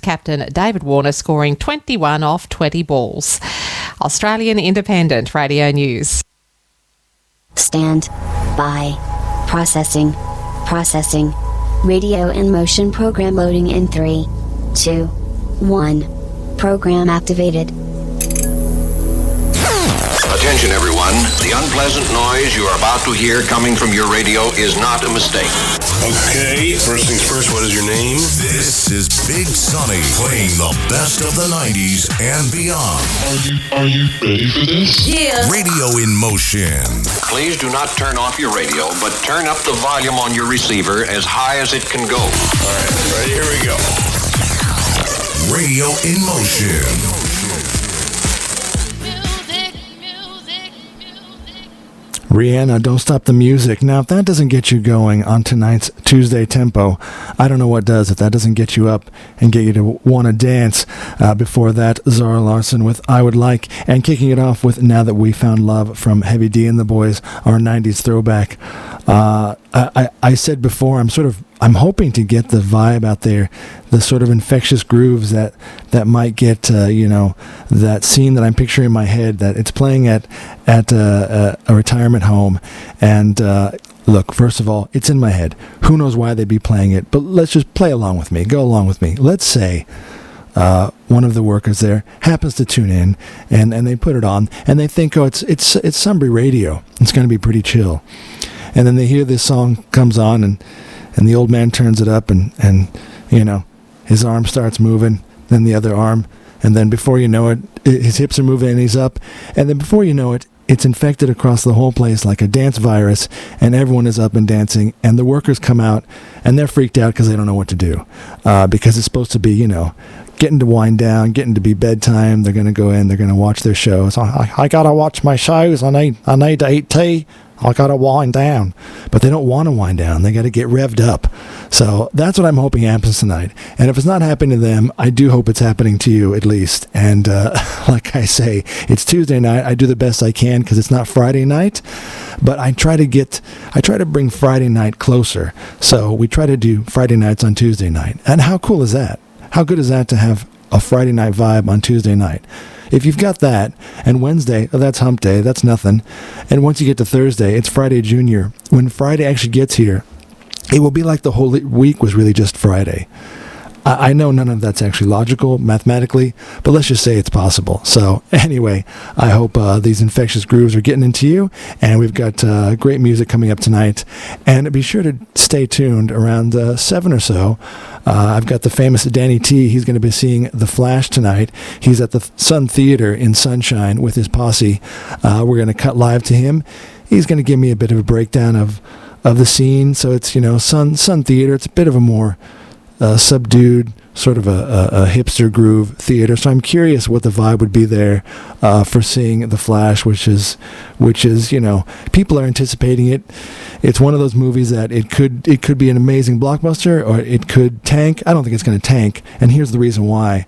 Captain David Warner scoring 21 off 20 balls. Australian Independent Radio News. Stand by. Processing. Radio in motion program loading in 3, 2, 1. Program activated. Attention everyone, the unpleasant noise you are about to hear coming from your radio is not a mistake. Okay, first things first, what is your name? This is Big Sonny playing the best of the 90s and beyond. Are you ready for this? Yeah. Radio in motion. Please do not turn off your radio, but turn up the volume on your receiver as high as it can go. All right, ready? Here we go. Radio in motion. Rihanna, Don't Stop the Music. Now, if that doesn't get you going on tonight's Tuesday tempo, I don't know what does. If that doesn't get you up and get you to want to dance. Before that, Zara Larsson with I Would Like, and kicking it off with Now That We Found Love from Heavy D and the Boys, our 90s throwback. I said before, I'm hoping to get the vibe out there, the sort of infectious grooves that might get, that scene that I'm picturing in my head, that it's playing at a retirement home. And look, first of all, it's in my head. Who knows why they'd be playing it? But let's just play along with me. Go along with me. Let's say one of the workers there happens to tune in, and they put it on, and they think, oh, it's Sunbury radio. It's going to be pretty chill. And then they hear this song comes on, and the old man turns it up, and his arm starts moving, then the other arm, and then before you know it, his hips are moving and he's up, and then before you know it, it's infected across the whole place like a dance virus, and everyone is up and dancing, and the workers come out, and they're freaked out because they don't know what to do, because it's supposed to be, getting to wind down, getting to be bedtime. They're going to go in, they're going to watch their shows. I got to watch my shows, I need to eat tea. I got to wind down. But they don't want to wind down. They got to get revved up. So that's what I'm hoping happens tonight. And if it's not happening to them, I do hope it's happening to you at least. And like I say, it's Tuesday night. I do the best I can because it's not Friday night. But I try to bring Friday night closer. So we try to do Friday nights on Tuesday night. And how cool is that? How good is that to have a Friday night vibe on Tuesday night? If you've got that, and Wednesday, that's hump day, that's nothing. And once you get to Thursday, it's Friday Junior. When Friday actually gets here, it will be like the whole week was really just Friday. I know none of that's actually logical mathematically, but let's just say it's possible. So anyway, I hope these infectious grooves are getting into you, and we've got great music coming up tonight. And be sure to stay tuned around 7 or so. I've got the famous Danny T. He's going to be seeing The Flash tonight. He's at the Sun Theater in Sunshine with his posse. We're going to cut live to him. He's going to give me a bit of a breakdown of the scene. So it's, Sun Theater. It's a bit of a more subdued, sort of a hipster groove theater. So I'm curious what the vibe would be there for seeing The Flash, which is people are anticipating it. It's one of those movies that it could be an amazing blockbuster, or it could tank. I don't think it's going to tank, and here's the reason why.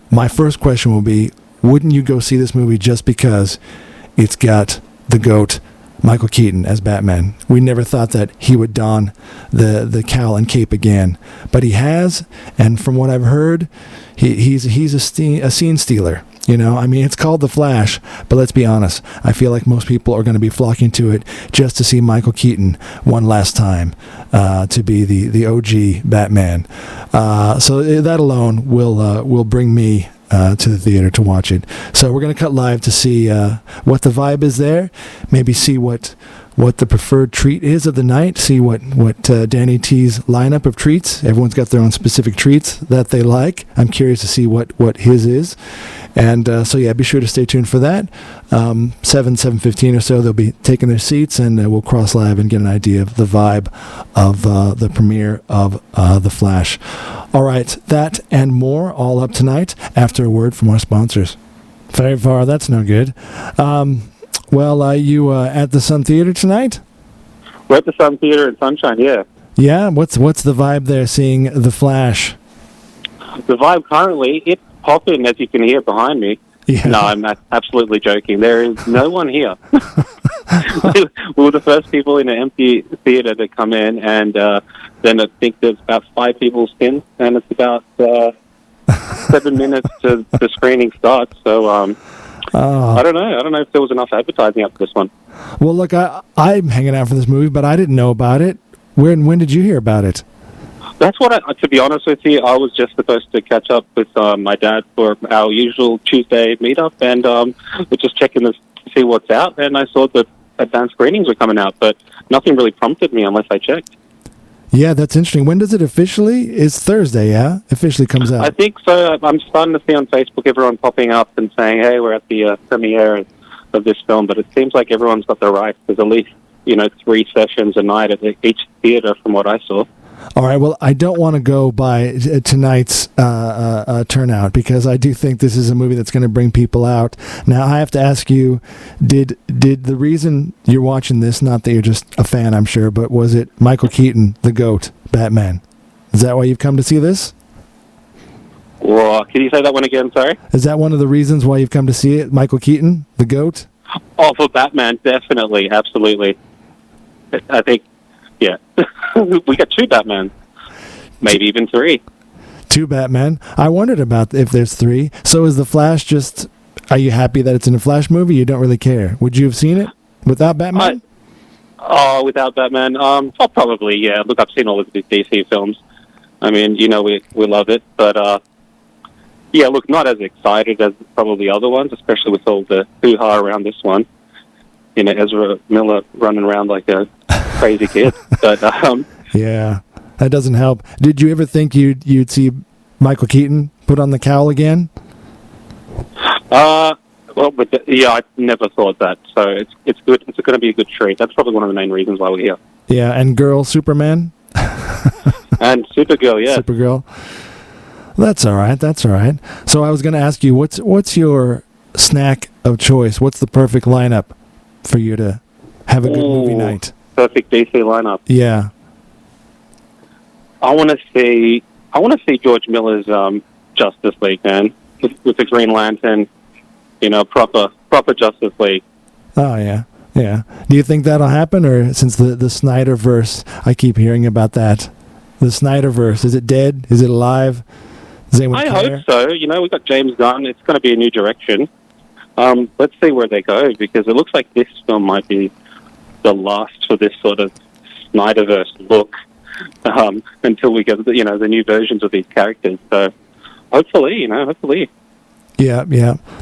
My first question will be, wouldn't you go see this movie just because it's got the GOAT Michael Keaton as Batman? We never thought that he would don the cowl and cape again, but he has, and from what I've heard, he's a scene stealer. It's called The Flash, but let's be honest, I feel like most people are going to be flocking to it just to see Michael Keaton one last time, to be the OG Batman. So that alone will bring me to the theater to watch it. So we're going to cut live to see what the vibe is there, maybe see what the preferred treat is of the night, see what Danny T's lineup of treats. Everyone's got their own specific treats that they like. I'm curious to see what his is. And so be sure to stay tuned for that. 7:15 or so, they'll be taking their seats, and we'll cross live and get an idea of the vibe of the premiere of The Flash. All right, that and more all up tonight after a word from our sponsors. Very far, that's no good. You at the Sun Theater tonight? We're at the Sun Theater in Sunshine, yeah. Yeah, what's the vibe there, seeing The Flash? The vibe currently, it's popping, as you can hear behind me. Yeah. No, I'm absolutely joking. There is no one here. We were the first people in an empty theater to come in, and then I think there's about 5 people since, and it's about 7 minutes to the screening starts. So I don't know. I don't know if there was enough advertising up for this one. Well, look, I'm hanging out for this movie, but I didn't know about it. When did you hear about it? That's what to be honest with you, I was just supposed to catch up with my dad for our usual Tuesday meetup, and we're just checking to see what's out, and I saw that advanced screenings were coming out, but nothing really prompted me unless I checked. Yeah, that's interesting. When does it officially? It's Thursday, yeah? Officially comes out. I think so. I'm starting to see on Facebook everyone popping up and saying, hey, we're at the premiere of this film, but it seems like everyone's got their rights. There's at least, 3 sessions a night at each theater from what I saw. All right, well, I don't want to go by tonight's turnout because I do think this is a movie that's going to bring people out. Now, I have to ask you, did the reason you're watching this, not that you're just a fan, I'm sure, but was it Michael Keaton, the GOAT, Batman? Is that why you've come to see this? Well, can you say that one again, sorry? Is that one of the reasons why you've come to see it, Michael Keaton, the GOAT? Oh, for Batman, definitely, absolutely. I think, yeah. We got 2 Batman, maybe even 3. 2 Batman. I wondered about if there's 3. So is The Flash just... Are you happy that it's in a Flash movie? You don't really care. Would you have seen it without Batman? Without Batman? Probably, yeah. Look, I've seen all of the DC films. I mean, we love it. But, yeah, look, not as excited as probably other ones, especially with all the hoo-ha around this one. Ezra Miller running around like a crazy kid. But yeah, that doesn't help. Did you ever think you'd see Michael Keaton put on the cowl again? I never thought that. So it's good. It's going to be a good treat. That's probably one of the main reasons why we're here. Yeah, and girl Superman and Supergirl. Yeah, Supergirl. That's all right. That's all right. So I was going to ask you, what's your snack of choice? What's the perfect lineup for you to have a good movie night? Perfect DC lineup. Yeah. I want to see George Miller's Justice League, man, with the Green Lantern, proper Justice League. Oh yeah, yeah. Do you think that'll happen, or since the Snyderverse, I keep hearing about that. The Snyderverse, is it dead? Is it alive? Does anyone care? Hope so. We've got James Gunn. It's going to be a new direction. Let's see where they go, because it looks like this film might be the last for this sort of Snyderverse look until we get the new versions of these characters. So hopefully. Yeah,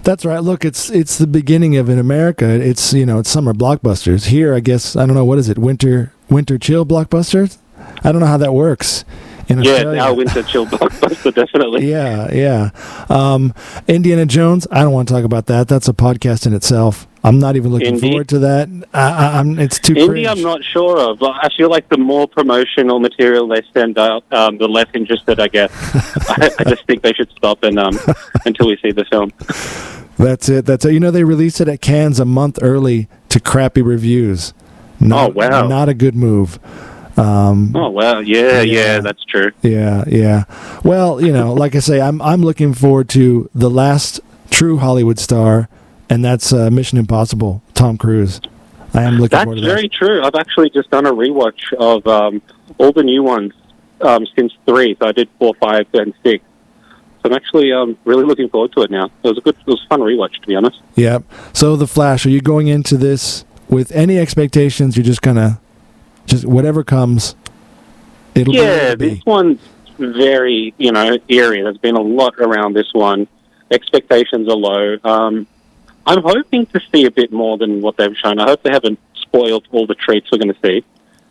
that's right. Look, it's the beginning of in America. It's summer blockbusters. Here, I guess I don't know what is it, winter chill blockbusters. I don't know how that works. Our winter chill blockbuster, definitely. Yeah. Indiana Jones, I don't want to talk about that. That's a podcast in itself. I'm not even looking forward to that. It's too cringe. I'm not sure of. I feel like the more promotional material they send out, the less interested I get. I just think they should stop until we see the film. That's it. They released it at Cannes a month early to crappy reviews. Oh, wow. Not a good move. Oh wow! Yeah, that's true. Yeah. Well, like I say, I'm looking forward to the last true Hollywood star, and that's Mission Impossible, Tom Cruise. I am looking forward to that. That's very true. I've actually just done a rewatch of all the new ones since 3. So I did 4, 5, and 6. So I'm actually really looking forward to it now. It was a fun rewatch, to be honest. Yep. So The Flash, are you going into this with any expectations? You're just gonna. Just whatever comes, it'll be. Yeah, this one's very, eerie. There's been a lot around this one. Expectations are low. I'm hoping to see a bit more than what they've shown. I hope they haven't spoiled all the treats we're going to see.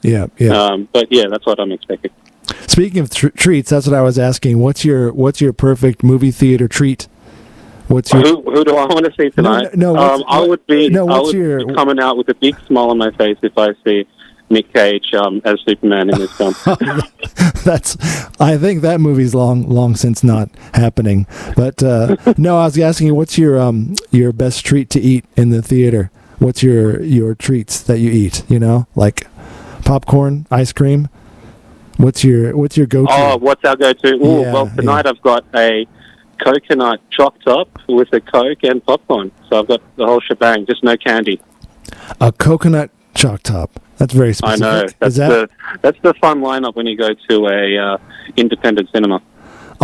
Yeah. But yeah, that's what I'm expecting. Speaking of treats, that's what I was asking. What's your perfect movie theater treat? Who do I want to see tonight? I would be coming out with a big smile on my face if I see Nick Cage as Superman in this film. I think that movie's long since not happening. But no, I was asking you, what's your best treat to eat in the theater? What's your treats that you eat? Like popcorn, ice cream. What's your go-to? Oh, what's our go-to? Tonight I've got a coconut chopped up with a Coke and popcorn. So I've got the whole shebang, just no candy. A coconut chalk top. That's very specific. I know. That's the fun lineup when you go to a independent cinema.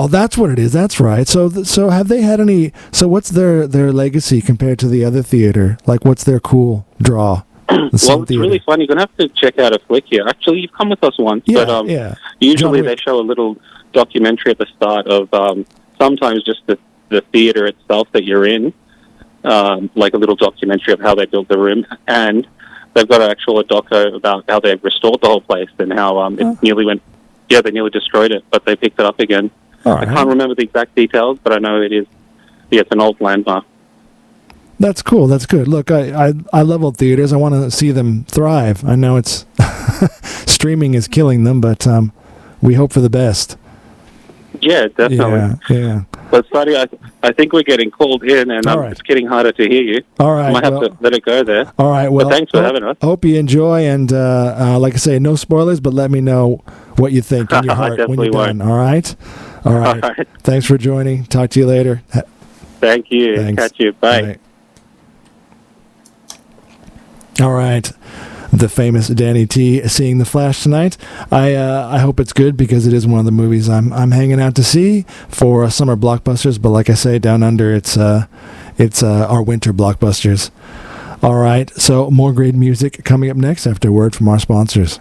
Oh, that's what it is. That's right. So have they had any? So what's their legacy compared to the other theater? Like, what's their cool draw? Well, it's really fun. You're going to have to check out a flick here. Actually, you've come with us once, but usually they show a little documentary at the start of sometimes just the theater itself that you're in, like a little documentary of how they built the room, and they've got a doco about how they restored the whole place and how it nearly went. Yeah, they nearly destroyed it, but they picked it up again. I can't remember the exact details, but I know it is. Yeah, it's an old landmark. That's cool. That's good. Look, I love old theaters. I want to see them thrive. I know it's streaming is killing them, but we hope for the best. Yeah, definitely. Yeah. But, Buddy, I think we're getting called in, and it's getting harder to hear you. All right. I might have to let it go there. All right. Well, but thanks for having us. Hope you enjoy, and like I say, no spoilers, but let me know what you think in your heart when you're done. All right? All right. Thanks for joining. Talk to you later. Thank you. Thanks. Catch you. Bye. All right. The famous Danny T seeing The Flash tonight. I hope it's good because it is one of the movies I'm hanging out to see for summer blockbusters. But like I say, down under it's our winter blockbusters. All right. So more great music coming up next after a word from our sponsors.